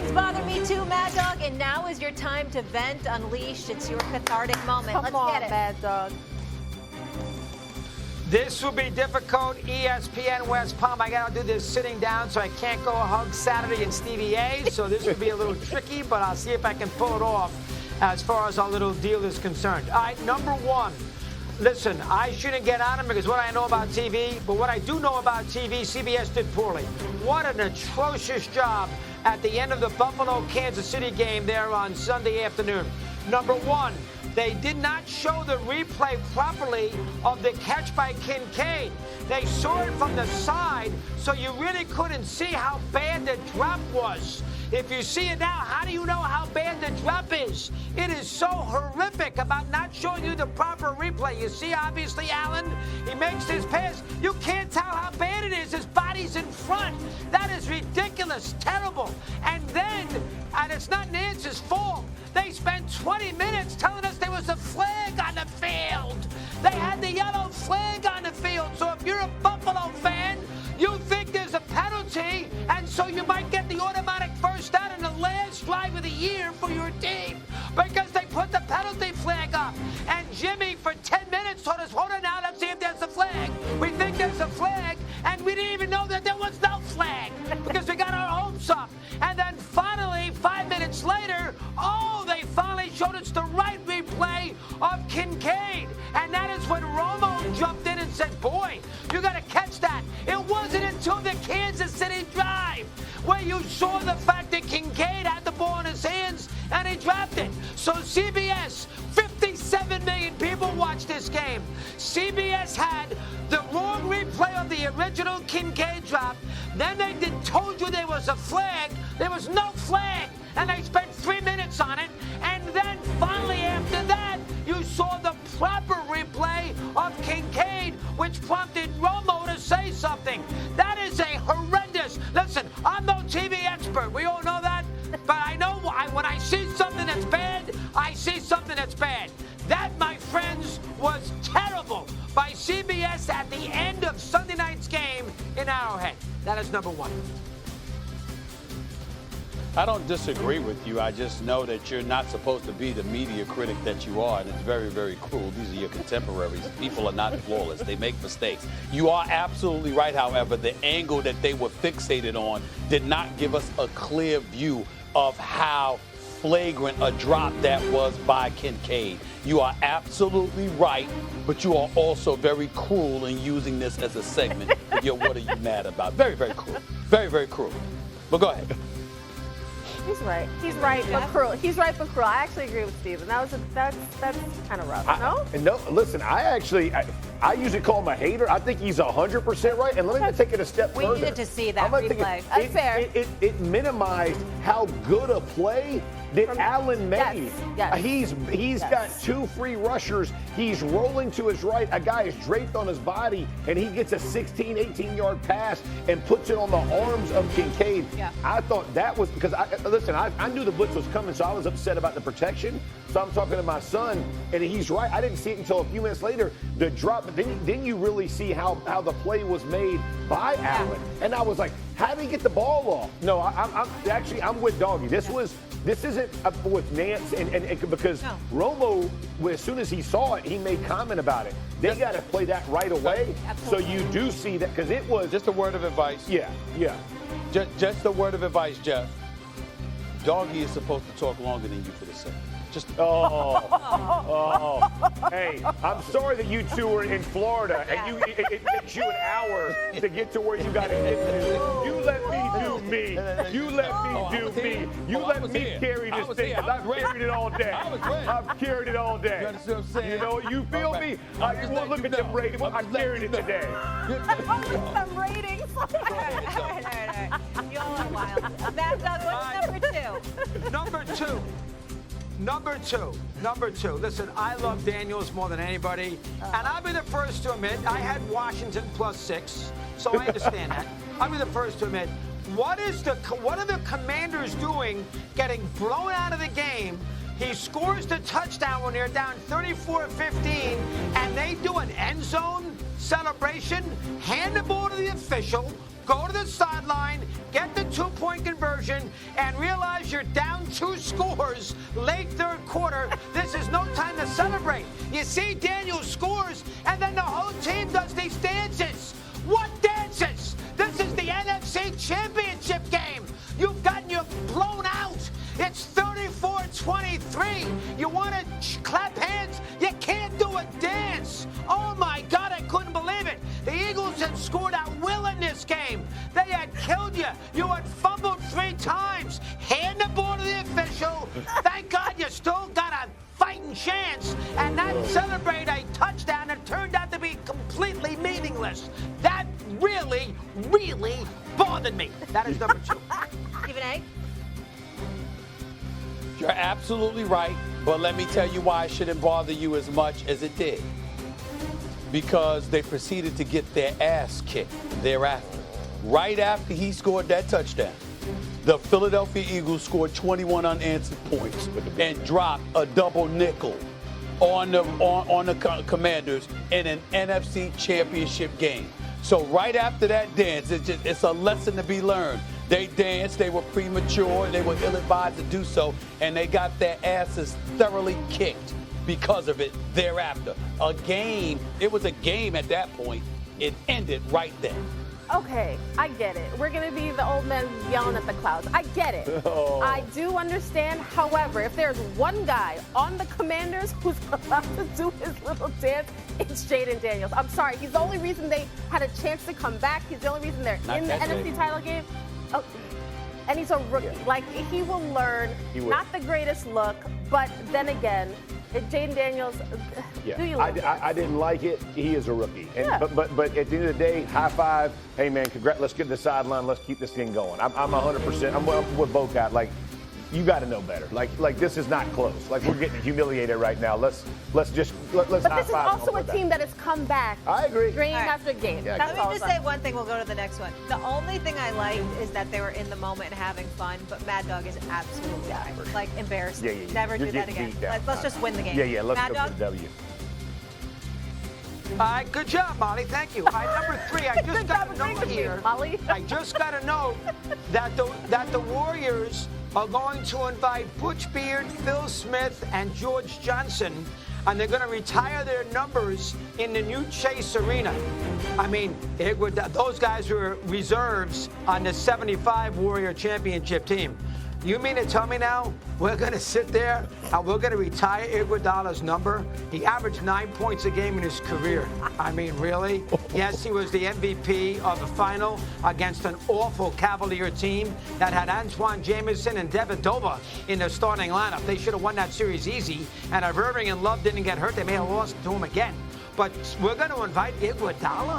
feelings bother me too, Mad Dog, and now is your time to vent, unleash. It's your cathartic moment. Come on, Mad Dog. This will be difficult. ESPN West Palm. I got to do this sitting down, so I can't go hug Saturday and Stevie A. So this will be a little tricky, but I'll see if I can pull it off as far as our little deal is concerned. All right, number one. Listen, I shouldn't get on him because what I know about TV, but what I do know about TV, CBS did poorly. What an atrocious job at the end of the Buffalo-Kansas City game there on Sunday afternoon. Number one, they did not show the replay properly of the catch by Kincaid. They saw it from the side, so you really couldn't see how bad the drop was. If you see it now, how do you know how bad the drop is? It is so horrific about not showing you the proper replay. You see, obviously, Allen, he makes this pass. You can't tell how bad it is. His body's in front. That is ridiculous, terrible. And then, and it's not Nance's fault, they spent 20 minutes telling us there was a flag on the field. They had the yellow flag on the field. So if you're a Buffalo fan, you think there's a penalty, and so you might get the automatic first down in the last drive of the year for your team because they put the penalty flag up. And Jimmy, for 10 minutes, told us, hold on now, let's see if there's a flag. We think there's a flag, and we didn't even know that there was no flag because we got our hopes up. And then finally, 5 minutes later, they finally showed us the right replay of Kincaid. And that is when Romo jumped in and said, boy, you got to catch that. It wasn't until the Kansas City drive where you saw the fact that Kincaid had the ball in his hands and he dropped it. So CBS, 57 million people watched this game. CBS had the wrong replay of the original Kincaid drop. Then they told you there was a flag. There was no flag. And they spent 3 minutes on it. And then finally after that, you saw the proper replay of Kincaid, which prompted Romo to say something. That is a horrendous. Listen, I'm no TV expert. We all know that. But I know when I see something that's bad, I see something that's bad. That, my friends, was terrible by CBS at the end of Sunday night's game in Arrowhead. That is number one. I don't disagree with you. I just know that you're not supposed to be the media critic that you are, and it's very, very cruel. These are your contemporaries. People are not flawless. They make mistakes. You are absolutely right, however. The angle that they were fixated on did not give us a clear view of how flagrant a drop that was by Kincaid. You are absolutely right, but you are also very cruel in using this as a segment. What are you mad about? Very, very cruel. Very, very cruel. But go ahead. He's right. He's right, but cruel. He's right, but cruel. I actually agree with Steven. That's kind of rough. No, listen. I usually call him a hater. I think he's 100% right. And let me take it a step further. We needed to see that replay. That's fair. It minimized how good a play that Allen made. Yes. He's got 2 free rushers. He's rolling to his right. A guy is draped on his body, and he gets a 16, 18-yard pass and puts it on the arms of Kincaid. Yeah. I thought that was because I knew the blitz was coming, so I was upset about the protection. So I'm talking to my son, and he's right. I didn't see it until a few minutes later, the drop. But then you really see how the play was made by Allen. And I was like, how did he get the ball off? No, I'm with Doggy. This isn't with Nance and because Romo, as soon as he saw it, he made comment about it. They got to play that right away. Absolutely. So you do see that because it was Just a word of advice. Yeah. Just a word of advice, Jeff. Doggy is supposed to talk longer than you for the segment. Just Hey, I'm sorry that you two were in Florida and it takes you an hour to get to where you got to get to. You let me do me. You let me do me. You let me carry this thing. I've carried it all day. I've carried it all day. You understand what I'm saying? You know, you feel me? Well, look at the ratings. I carried it today. Some ratings. All right. You all are wild. Mad Dog, what's number two? Number two. Listen, I love Daniels more than anybody. And I'll be the first to admit, I had Washington +6, so I understand that. I'll be the first to admit, what are the Commanders doing getting blown out of the game? He scores the touchdown when they're down 34-15, and they do an end zone celebration, hand the ball to the official, go to the sideline, get the 2-point conversion, and realize you're down 2 scores late third quarter. This is no time to celebrate. You see Daniels scores, and then the whole team does these dances. What dances? This is the NFC Championship game. You've gotten you blown out. It's 34-23. You want to clap hands? You can't do a dance. Oh, my God, I couldn't believe it. The Eagles had scored at will in this game. They had killed you. You had fumbled 3 times. Hand the ball to the official. Thank God you still got a fighting chance and not celebrate a touchdown that turned out to be completely meaningless. That really, really bothered me. That is number 2. Stephen A. You're absolutely right, but let me tell you why it shouldn't bother you as much as it did. Because they proceeded to get their ass kicked thereafter. Right after he scored that touchdown, the Philadelphia Eagles scored 21 unanswered points and dropped a double nickel on the Commanders in an NFC Championship game. So right after that dance, it's a lesson to be learned. They danced, they were premature, they were ill-advised to do so, and they got their asses thoroughly kicked because of it thereafter. It was a game at that point. It ended right then. Okay, I get it. We're going to be the old men yelling at the clouds. I get it. Oh. I do understand. However, if there's one guy on the Commanders who's allowed to do his little dance, it's Jayden Daniels. I'm sorry. He's the only reason they had a chance to come back. He's the only reason they're in the NFC title game. Oh, and he's a rookie. Yeah. Like, he will learn. Not the greatest look, but then again, Jayden Daniels, Yeah. do you like it? I didn't like it. He is a rookie. And, Yeah. but at the end of the day, high five. Hey, man, congrats. Let's get to the sideline. Let's keep this thing going. I'm 100%. I'm with Bocat. Like, you got to know better. Like this is not close. Like, we're getting humiliated right now. Let's But high this is five also a team that has come back I agree. game All right. after game. Yeah, That's Let all me just I'm say one thing, we'll go to the next one. The only thing I liked is that they were in the moment and having fun, but Mad Dog is absolutely right. Like, embarrassing. Yeah. Never You're do that getting again. beat down. Let's just win the game. Yeah. Let's Mad go Dog? for the W. All right, good job, Molly. Thank you. All right, number 3, I just got a note here. Molly. I just got a note that the Warriors are going to invite Butch Beard, Phil Smith, and George Johnson, and they're going to retire their numbers in the new Chase Arena. I mean, those guys were reserves on the 75 Warrior Championship team. You mean to tell me now we're going to sit there and we're going to retire Iguodala's number? He averaged 9 points a game in his career. I mean, really? Yes, he was the MVP of the final against an awful Cavalier team that had Antoine Jameson and Devin Dover in their starting lineup. They should have won that series easy. And if Irving and Love didn't get hurt, they may have lost to him again. But we're going to invite Iguodala.